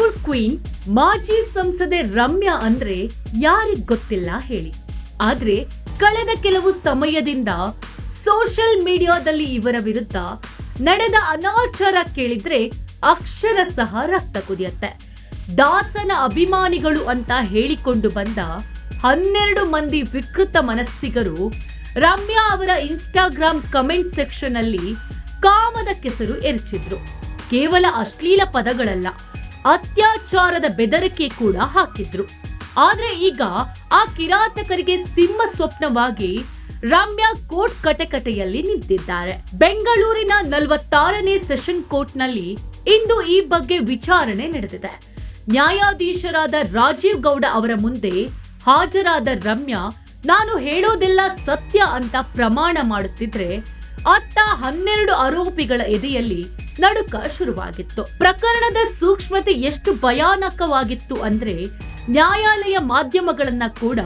Bollywood queen ಮಾಜಿ ಸಂಸದೆ ರಮ್ಯಾ ಅಂದ್ರೆ ಯಾರಿಗ್ ಗೊತ್ತಿಲ್ಲ ಹೇಳಿ. ಆದ್ರೆ ಕಳೆದ ಕೆಲವು ಸಮಯದಿಂದ ಸೋಷಿಯಲ್ ಮೀಡಿಯಾದಲ್ಲಿ ಇವರ ವಿರುದ್ಧ ನಡೆದ ಅನಾಚಾರ ಕೇಳಿದ್ರೆ ಅಕ್ಷರಶಃ ರಕ್ತ ಕುದಿಯತ್ತೆ. ದಾಸನ ಅಭಿಮಾನಿಗಳು ಅಂತ ಹೇಳಿಕೊಂಡು ಬಂದ 12 ಮಂದಿ ವಿಕೃತ ಮನಸ್ಸಿಗರು ರಮ್ಯಾ ಅವರ ಇನ್ಸ್ಟಾಗ್ರಾಮ್ ಕಮೆಂಟ್ ಸೆಕ್ಷನ್ ಅಲ್ಲಿ ಕಾಮದ ಕೆಸರು ಎರಚಿದ್ರು. ಕೇವಲ ಅಶ್ಲೀಲ ಪದಗಳಲ್ಲ, ಅತ್ಯಾಚಾರದ ಬೆದರಿಕೆ ಕೂಡ ಹಾಕಿದ್ರು. ಆದ್ರೆ ಈಗ ಆ ಕಿರಾತಕರಿಗೆ ಸಿಂಹ ಸ್ವಪ್ನವಾಗಿ ರಮ್ಯಾ ಕೋರ್ಟ್ ಕಟಕಟೆಯಲ್ಲಿ ನಿಂತಿದ್ದಾರೆ. ಬೆಂಗಳೂರಿನ 46ನೇ ಸೆಷನ್ ಕೋರ್ಟ್ ನಲ್ಲಿ ಇಂದು ಈ ಬಗ್ಗೆ ವಿಚಾರಣೆ ನಡೆದಿದೆ. ನ್ಯಾಯಾಧೀಶರಾದ ರಾಜೀವ್ ಗೌಡ ಅವರ ಮುಂದೆ ಹಾಜರಾದ ರಮ್ಯಾ, ನಾನು ಹೇಳೋದೆಲ್ಲ ಸತ್ಯ ಅಂತ ಪ್ರಮಾಣ ಮಾಡುತ್ತಿದ್ರೆ ಅತ್ತ 12 ಆರೋಪಿಗಳ ಎದೆಯಲ್ಲಿ ನಡುಕ ಶುರುವಾಗಿತ್ತು. ಪ್ರಕರಣದ ಸೂಕ್ಷ್ಮತೆ ಎಷ್ಟು ಭಯಾನಕವಾಗಿತ್ತು ಅಂದ್ರೆ ನ್ಯಾಯಾಲಯ ಮಾಧ್ಯಮಗಳನ್ನ ಕೂಡ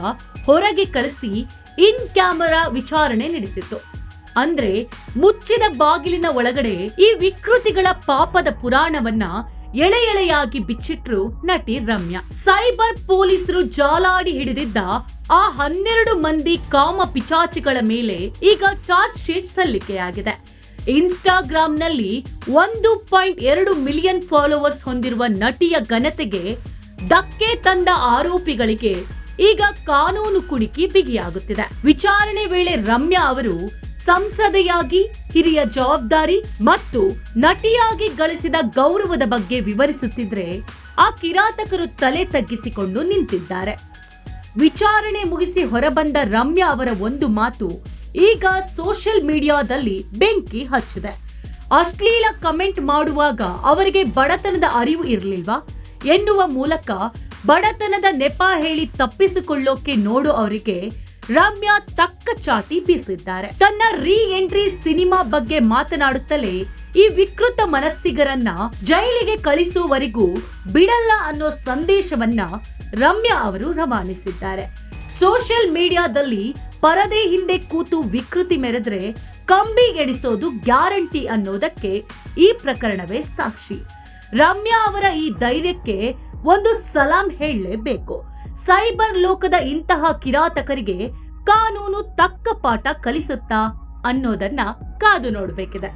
ಹೊರಗೆ ಕಳಿಸಿ ಇನ್ ಕ್ಯಾಮೆರಾ ವಿಚಾರಣೆ ನಡೆಸಿತ್ತು. ಅಂದ್ರೆ ಮುಚ್ಚಿದ ಬಾಗಿಲಿನ ಒಳಗಡೆ ಈ ವಿಕೃತಿಗಳ ಪಾಪದ ಪುರಾಣವನ್ನ ಎಳೆ ಎಳೆಯಾಗಿ ಬಿಚ್ಚಿಟ್ರು ನಟಿ ರಮ್ಯಾ. ಸೈಬರ್ ಪೊಲೀಸರು ಜಾಲಾಡಿ ಹಿಡಿದಿದ್ದ ಆ 12 ಮಂದಿ ಕಾಮ ಪಿಚಾಚಿಗಳ ಮೇಲೆ ಈಗ ಚಾರ್ಜ್ ಶೀಟ್ ಸಲ್ಲಿಕೆಯಾಗಿದೆ. ಇನ್ಸ್ಟಾಗ್ರಾಂನಲ್ಲಿ 1.2 ಮಿಲಿಯನ್ ಫಾಲೋವರ್ಸ್ ಹೊಂದಿರುವ ನಟಿಯ ಘನತೆಗೆ ಧಕ್ಕೆ ತಂದ ಆರೋಪಿಗಳಿಗೆ ಈಗ ಕಾನೂನು ಕುಣಿಕಿ ಬಿಗಿಯಾಗುತ್ತಿದೆ. ವಿಚಾರಣೆ ವೇಳೆ ರಮ್ಯಾ ಅವರು ಸಂಸದೆಯಾಗಿ ಹಿರಿಯ ಜವಾಬ್ದಾರಿ ಮತ್ತು ನಟಿಯಾಗಿ ಗಳಿಸಿದ ಗೌರವದ ಬಗ್ಗೆ ವಿವರಿಸುತ್ತಿದ್ರೆ ಆ ಕಿರಾತಕರು ತಲೆ ತಗ್ಗಿಸಿಕೊಂಡು ನಿಂತಿದ್ದಾರೆ. ವಿಚಾರಣೆ ಮುಗಿಸಿ ಹೊರಬಂದ ರಮ್ಯಾ ಅವರ ಒಂದು ಮಾತು ಈಗ ಸೋಷಿಯಲ್ ಮೀಡಿಯಾದಲ್ಲಿ ಬೆಂಕಿ ಹಚ್ಚಿದೆ. ಅಶ್ಲೀಲ ಕಮೆಂಟ್ ಮಾಡುವಾಗ ಅವರಿಗೆ ಬಡತನದ ಅರಿವು ಇರಲಿಲ್ವಾ ಎನ್ನುವ ಮೂಲಕ ಬಡತನದ ನೆಪ ಹೇಳಿ ತಪ್ಪಿಸಿಕೊಳ್ಳೋಕೆ ನೋಡು ಅವರಿಗೆ ರಮ್ಯಾ ತಕ್ಕ ಚಾತಿ ಬೀಸಿದ್ದಾರೆ. ತನ್ನ ರೀ ಎಂಟ್ರಿ ಸಿನಿಮಾ ಬಗ್ಗೆ ಮಾತನಾಡುತ್ತಲೇ ಈ ವಿಕೃತ ಮನಸ್ಸಿಗರನ್ನ ಜೈಲಿಗೆ ಕಳಿಸುವವರೆಗೂ ಬಿಡಲ್ಲ ಅನ್ನೋ ಸಂದೇಶವನ್ನ ರಮ್ಯಾ ಅವರು ರವಾನಿಸಿದ್ದಾರೆ. ಸೋಷಿಯಲ್ ಮೀಡಿಯಾದಲ್ಲಿ ಪರದೆ ಹಿಂದೆ ಕೂತು ವಿಕೃತಿ ಮೆರೆದ್ರೆ ಕಂಬಿ ಎಣಿಸೋದು ಗ್ಯಾರಂಟಿ ಅನ್ನೋದಕ್ಕೆ ಈ ಪ್ರಕರಣವೇ ಸಾಕ್ಷಿ. ರಮ್ಯಾ ಅವರ ಈ ಧೈರ್ಯಕ್ಕೆ ಒಂದು ಸಲಾಂ ಹೇಳಲೇಬೇಕು. ಸೈಬರ್ ಲೋಕದ ಇಂತಹ ಕಿರಾತಕರಿಗೆ ಕಾನೂನು ತಕ್ಕ ಪಾಠ ಕಲಿಸುತ್ತಾ ಅನ್ನೋದನ್ನ ಕಾದು ನೋಡಬೇಕಿದೆ.